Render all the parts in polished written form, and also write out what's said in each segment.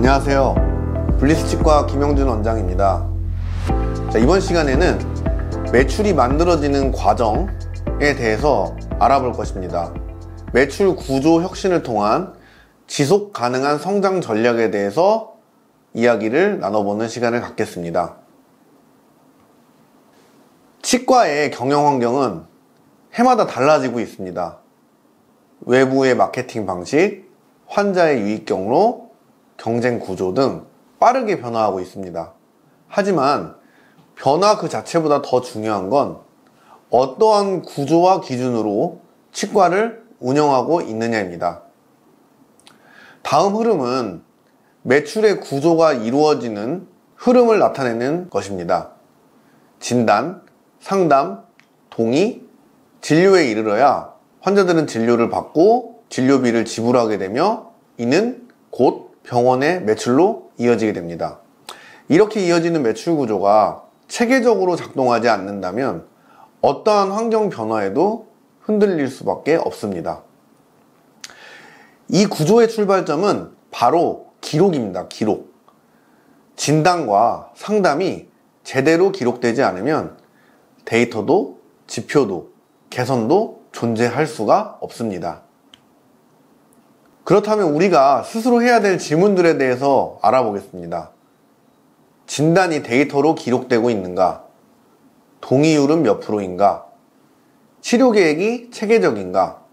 안녕하세요. 블리스치과 김영준 원장입니다. 이번 시간에는 매출이 만들어지는 과정에 대해서 알아볼 것입니다. 매출 구조 혁신을 통한 지속 가능한 성장 전략에 대해서 이야기를 나눠보는 시간을 갖겠습니다. 치과의 경영 환경은 해마다 달라지고 있습니다. 외부의 마케팅 방식, 환자의 유입 경로, 경쟁 구조 등 빠르게 변화하고 있습니다. 하지만 변화 그 자체보다 더 중요한 건 어떠한 구조와 기준으로 치과를 운영하고 있느냐입니다. 다음 흐름은 매출의 구조가 이루어지는 흐름을 나타내는 것입니다. 진단, 상담, 동의, 진료에 이르러야 환자들은 진료를 받고 진료비를 지불하게 되며 이는 곧 병원의 매출로 이어지게 됩니다. 이렇게 이어지는 매출 구조가 체계적으로 작동하지 않는다면 어떠한 환경 변화에도 흔들릴 수밖에 없습니다. 이 구조의 출발점은 바로 기록입니다. 기록. 진단과 상담이 제대로 기록되지 않으면 데이터도 지표도 개선도 존재할 수가 없습니다. 그렇다면 우리가 스스로 해야 될 질문들에 대해서 알아보겠습니다. 진단이 데이터로 기록되고 있는가? 동의율은 몇 프로인가? 치료 계획이 체계적인가?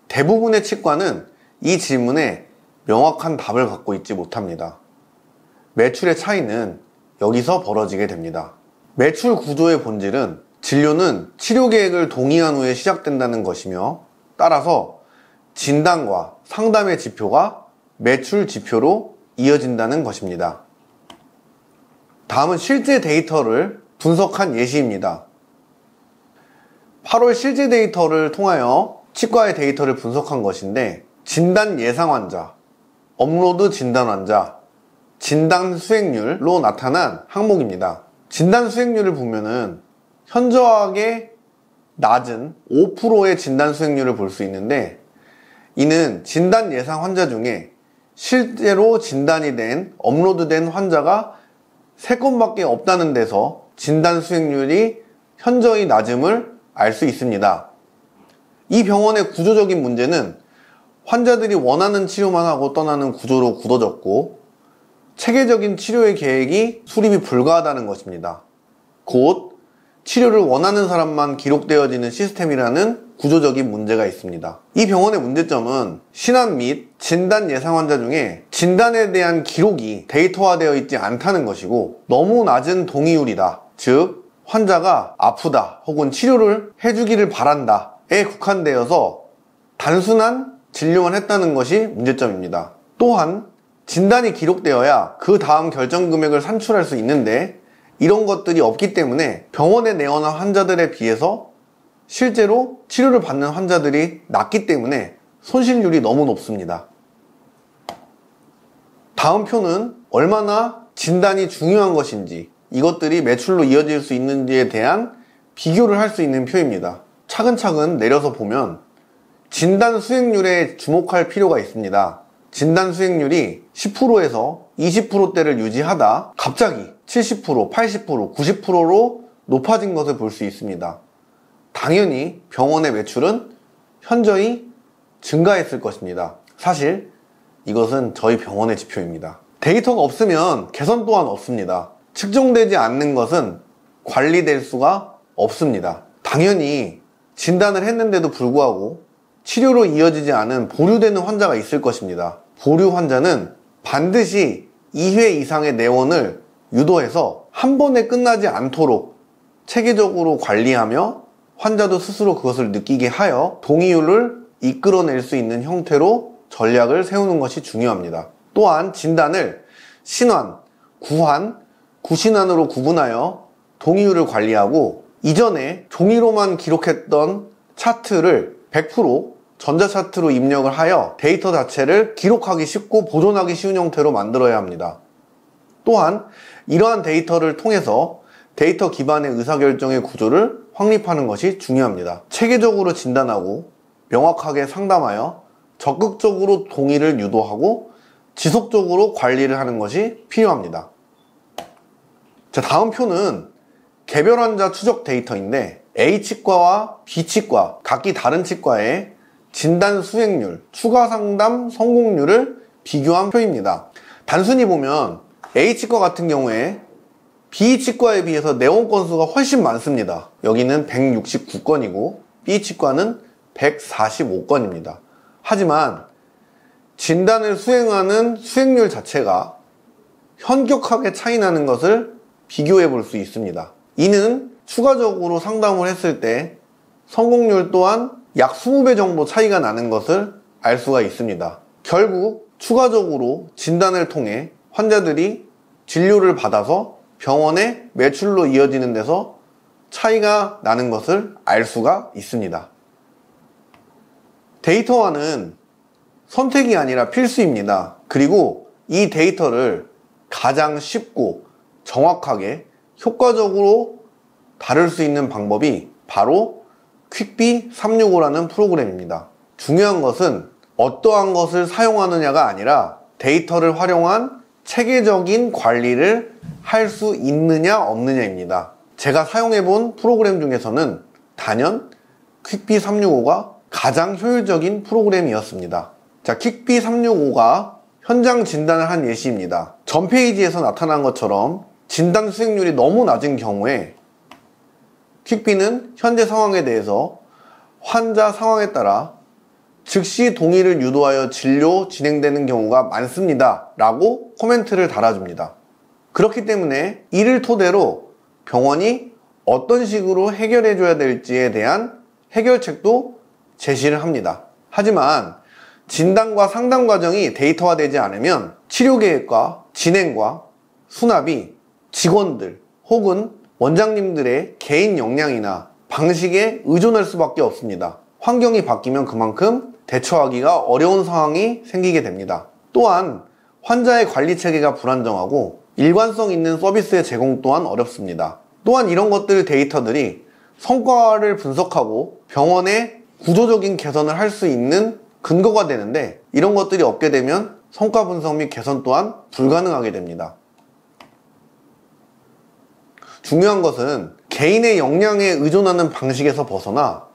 대부분의 치과는 이 질문에 명확한 답을 갖고 있지 못합니다. 매출의 차이는 여기서 벌어지게 됩니다. 매출 구조의 본질은 진료는 치료 계획을 동의한 후에 시작된다는 것이며 따라서 진단과 상담의 지표가 매출 지표로 이어진다는 것입니다. 다음은 실제 데이터를 분석한 예시입니다. 8월 실제 데이터를 통하여 치과의 데이터를 분석한 것인데 진단 예상 환자, 업로드 진단 환자, 진단 수행률로 나타난 항목입니다. 진단 수행률을 보면은 현저하게 낮은 5%의 진단 수행률을 볼 수 있는데 이는 진단 예상 환자 중에 실제로 진단이 된 업로드된 환자가 3건밖에 없다는 데서 진단 수행률이 현저히 낮음을 알 수 있습니다. 이 병원의 구조적인 문제는 환자들이 원하는 치료만 하고 떠나는 구조로 굳어졌고 체계적인 치료의 계획이 수립이 불가하다는 것입니다. 곧 치료를 원하는 사람만 기록되어지는 시스템이라는 구조적인 문제가 있습니다. 이 병원의 문제점은 신환 및 진단 예상 환자 중에 진단에 대한 기록이 데이터화되어 있지 않다는 것이고 너무 낮은 동의율이다. 즉 환자가 아프다 혹은 치료를 해주기를 바란다에 국한되어서 단순한 진료만 했다는 것이 문제점입니다. 또한 진단이 기록되어야 그 다음 결정 금액을 산출할 수 있는데 이런 것들이 없기 때문에 병원에 내원한 환자들에 비해서 실제로 치료를 받는 환자들이 낮기 때문에 손실률이 너무 높습니다. 다음 표는 얼마나 진단이 중요한 것인지 이것들이 매출로 이어질 수 있는지에 대한 비교를 할 수 있는 표입니다. 차근차근 내려서 보면 진단 수행률에 주목할 필요가 있습니다. 진단 수행률이 10%에서 20%대를 유지하다 갑자기 70%, 80%, 90%로 높아진 것을 볼 수 있습니다. 당연히 병원의 매출은 현저히 증가했을 것입니다. 사실 이것은 저희 병원의 지표입니다. 데이터가 없으면 개선 또한 없습니다. 측정되지 않는 것은 관리될 수가 없습니다. 당연히 진단을 했는데도 불구하고 치료로 이어지지 않은 보류되는 환자가 있을 것입니다. 보류 환자는 반드시 2회 이상의 내원을 유도해서 한 번에 끝나지 않도록 체계적으로 관리하며 환자도 스스로 그것을 느끼게 하여 동의율을 이끌어낼 수 있는 형태로 전략을 세우는 것이 중요합니다. 또한 진단을 신환, 구환, 구신환으로 구분하여 동의율을 관리하고 이전에 종이로만 기록했던 차트를 100% 전자차트로 입력을 하여 데이터 자체를 기록하기 쉽고 보존하기 쉬운 형태로 만들어야 합니다. 또한 이러한 데이터를 통해서 데이터 기반의 의사결정의 구조를 확립하는 것이 중요합니다. 체계적으로 진단하고 명확하게 상담하여 적극적으로 동의를 유도하고 지속적으로 관리를 하는 것이 필요합니다. 자, 다음 표는 개별 환자 추적 데이터인데 A치과와 B치과, 각기 다른 치과의 진단 수행률, 추가 상담 성공률을 비교한 표입니다. 단순히 보면 A치과 같은 경우에 B치과에 비해서 내원 건수가 훨씬 많습니다. 여기는 169건이고 B치과는 145건입니다. 하지만 진단을 수행하는 수행률 자체가 현격하게 차이 나는 것을 비교해 볼 수 있습니다. 이는 추가적으로 상담을 했을 때 성공률 또한 약 20배 정도 차이가 나는 것을 알 수가 있습니다. 결국 추가적으로 진단을 통해 환자들이 진료를 받아서 병원의 매출로 이어지는 데서 차이가 나는 것을 알 수가 있습니다. 데이터화는 선택이 아니라 필수입니다. 그리고 이 데이터를 가장 쉽고 정확하게 효과적으로 다룰 수 있는 방법이 바로 퀵비365라는 프로그램입니다. 중요한 것은 어떠한 것을 사용하느냐가 아니라 데이터를 활용한 체계적인 관리를 할 수 있느냐 없느냐입니다. 제가 사용해본 프로그램 중에서는 단연 퀵비365가 가장 효율적인 프로그램이었습니다. 자, 퀵비365가 현장 진단을 한 예시입니다. 전 페이지에서 나타난 것처럼 진단 수행률이 너무 낮은 경우에 퀵비는 현재 상황에 대해서 환자 상황에 따라 즉시 동의를 유도하여 진료 진행되는 경우가 많습니다 라고 코멘트를 달아줍니다. 그렇기 때문에 이를 토대로 병원이 어떤 식으로 해결해 줘야 될지에 대한 해결책도 제시를 합니다. 하지만 진단과 상담 과정이 데이터화되지 않으면 치료 계획과 진행과 수납이 직원들 혹은 원장님들의 개인 역량이나 방식에 의존할 수밖에 없습니다. 환경이 바뀌면 그만큼 대처하기가 어려운 상황이 생기게 됩니다. 또한 환자의 관리 체계가 불안정하고 일관성 있는 서비스의 제공 또한 어렵습니다. 또한 이런 것들 데이터들이 성과를 분석하고 병원의 구조적인 개선을 할 수 있는 근거가 되는데 이런 것들이 없게 되면 성과 분석 및 개선 또한 불가능하게 됩니다. 중요한 것은 개인의 역량에 의존하는 방식에서 벗어나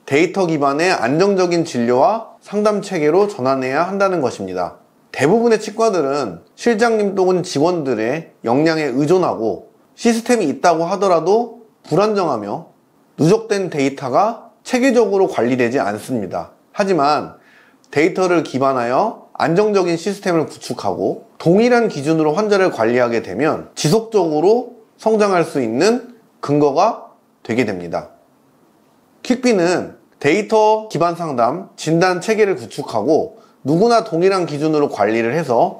데이터 기반의 안정적인 진료와 상담 체계로 전환해야 한다는 것입니다. 대부분의 치과들은 실장님 또는 직원들의 역량에 의존하고 시스템이 있다고 하더라도 불안정하며 누적된 데이터가 체계적으로 관리되지 않습니다. 하지만 데이터를 기반하여 안정적인 시스템을 구축하고 동일한 기준으로 환자를 관리하게 되면 지속적으로 성장할 수 있는 근거가 되게 됩니다. 퀵비는 데이터 기반 상담, 진단 체계를 구축하고 누구나 동일한 기준으로 관리를 해서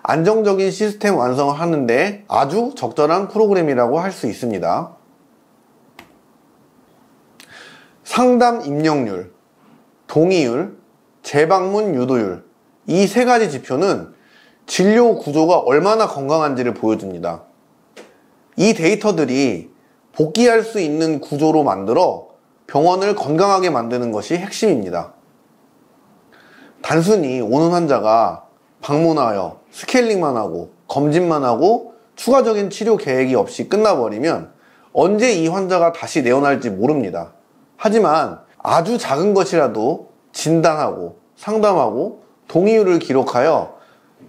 안정적인 시스템 완성을 하는데 아주 적절한 프로그램이라고 할 수 있습니다. 상담 입력률, 동의율, 재방문 유도율, 이 세 가지 지표는 진료 구조가 얼마나 건강한지를 보여줍니다. 이 데이터들이 복귀할 수 있는 구조로 만들어 병원을 건강하게 만드는 것이 핵심입니다. 단순히 오는 환자가 방문하여 스케일링만 하고 검진만 하고 추가적인 치료 계획이 없이 끝나버리면 언제 이 환자가 다시 내원할지 모릅니다. 하지만 아주 작은 것이라도 진단하고 상담하고 동의율을 기록하여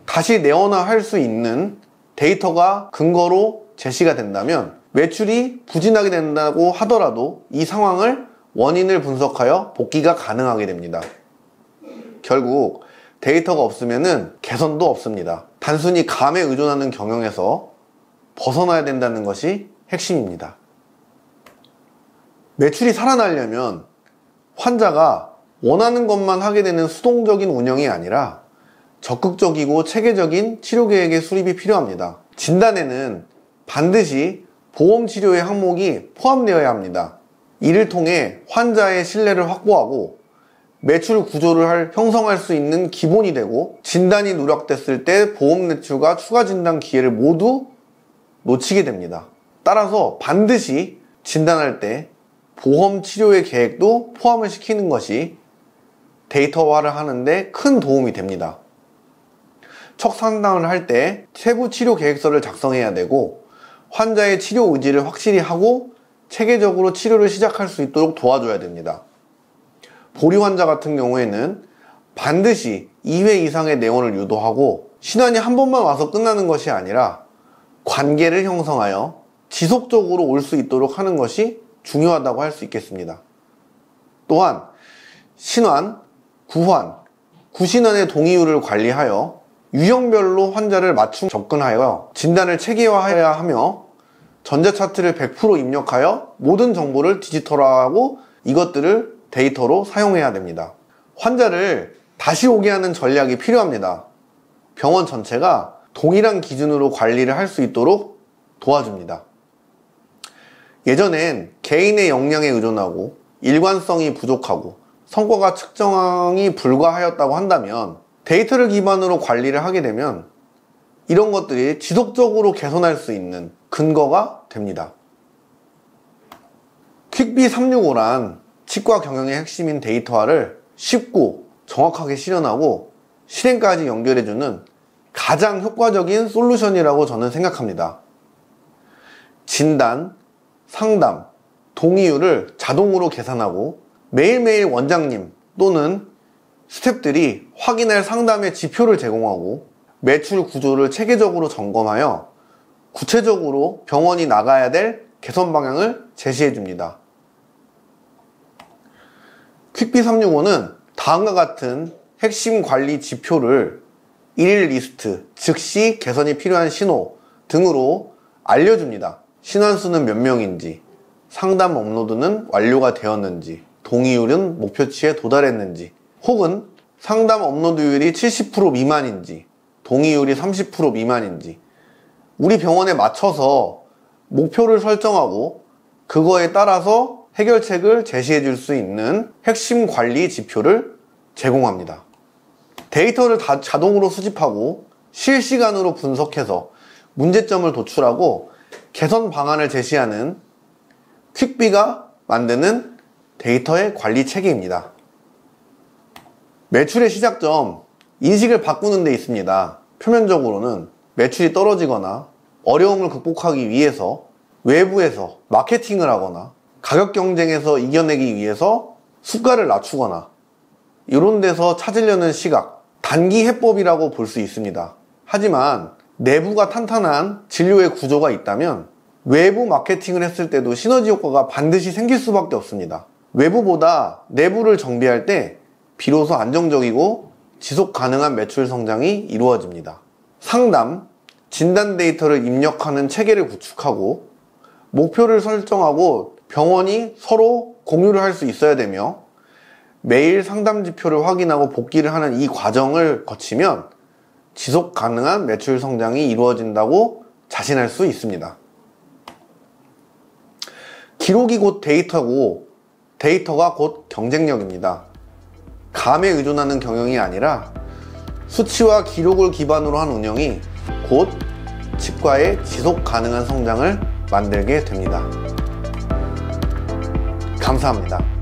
다시 내원할 수 있는 데이터가 근거로 제시가 된다면 매출이 부진하게 된다고 하더라도 이 상황을 원인을 분석하여 복귀가 가능하게 됩니다. 결국 데이터가 없으면 개선도 없습니다. 단순히 감에 의존하는 경영에서 벗어나야 된다는 것이 핵심입니다. 매출이 살아나려면 환자가 원하는 것만 하게 되는 수동적인 운영이 아니라 적극적이고 체계적인 치료 계획의 수립이 필요합니다. 진단에는 반드시 보험 치료의 항목이 포함되어야 합니다. 이를 통해 환자의 신뢰를 확보하고 매출 구조를 형성할 수 있는 기본이 되고 진단이 누락됐을 때 보험 매출과 추가 진단 기회를 모두 놓치게 됩니다. 따라서 반드시 진단할 때 보험 치료의 계획도 포함을 시키는 것이 데이터화를 하는데 큰 도움이 됩니다. 척 상담을 할 때 세부 치료 계획서를 작성해야 되고, 환자의 치료 의지를 확실히 하고 체계적으로 치료를 시작할 수 있도록 도와줘야 됩니다. 보리 환자 같은 경우에는 반드시 2회 이상의 내원을 유도하고, 신환이 한 번만 와서 끝나는 것이 아니라 관계를 형성하여 지속적으로 올 수 있도록 하는 것이 중요하다고 할 수 있겠습니다. 또한 신환, 구환, 구신환의 동의율을 관리하여 유형별로 환자를 맞춤 접근하여 진단을 체계화해야 하며, 전자 차트를 100% 입력하여 모든 정보를 디지털화하고 이것들을 데이터로 사용해야 됩니다. 환자를 다시 오게 하는 전략이 필요합니다. 병원 전체가 동일한 기준으로 관리를 할 수 있도록 도와줍니다. 예전엔 개인의 역량에 의존하고 일관성이 부족하고 성과가 측정이 불가하였다고 한다면, 데이터를 기반으로 관리를 하게 되면 이런 것들이 지속적으로 개선할 수 있는 근거가 됩니다. 퀵비 365란 치과 경영의 핵심인 데이터화를 쉽고 정확하게 실현하고 실행까지 연결해주는 가장 효과적인 솔루션이라고 저는 생각합니다. 진단, 상담, 동의율을 자동으로 계산하고 매일매일 원장님 또는 스태프들이 확인할 상담의 지표를 제공하고 매출 구조를 체계적으로 점검하여 구체적으로 병원이 나가야 될 개선 방향을 제시해 줍니다. 퀵비 365는 다음과 같은 핵심 관리 지표를 일일 리스트, 즉시 개선이 필요한 신호 등으로 알려줍니다. 신환수는 몇 명인지, 상담 업로드는 완료가 되었는지, 동의율은 목표치에 도달했는지, 혹은 상담 업로드율이 70% 미만인지, 동의율이 30% 미만인지, 우리 병원에 맞춰서 목표를 설정하고 그거에 따라서 해결책을 제시해 줄 수 있는 핵심 관리 지표를 제공합니다. 데이터를 다 자동으로 수집하고 실시간으로 분석해서 문제점을 도출하고 개선 방안을 제시하는 퀵비가 만드는 데이터의 관리 체계입니다. 매출의 시작점, 인식을 바꾸는 데 있습니다. 표면적으로는 매출이 떨어지거나 어려움을 극복하기 위해서 외부에서 마케팅을 하거나 가격 경쟁에서 이겨내기 위해서 수가를 낮추거나 이런 데서 찾으려는 시각, 단기 해법이라고 볼 수 있습니다. 하지만 내부가 탄탄한 진료의 구조가 있다면 외부 마케팅을 했을 때도 시너지 효과가 반드시 생길 수밖에 없습니다. 외부보다 내부를 정비할 때 비로소 안정적이고 지속 가능한 매출 성장이 이루어집니다. 상담, 진단 데이터를 입력하는 체계를 구축하고 목표를 설정하고 병원이 서로 공유를 할 수 있어야 되며, 매일 상담 지표를 확인하고 복귀를 하는 이 과정을 거치면 지속 가능한 매출 성장이 이루어진다고 자신할 수 있습니다. 기록이 곧 데이터고 데이터가 곧 경쟁력입니다. 감에 의존하는 경영이 아니라 수치와 기록을 기반으로 한 운영이 곧 치과의 지속 가능한 성장을 만들게 됩니다. 감사합니다.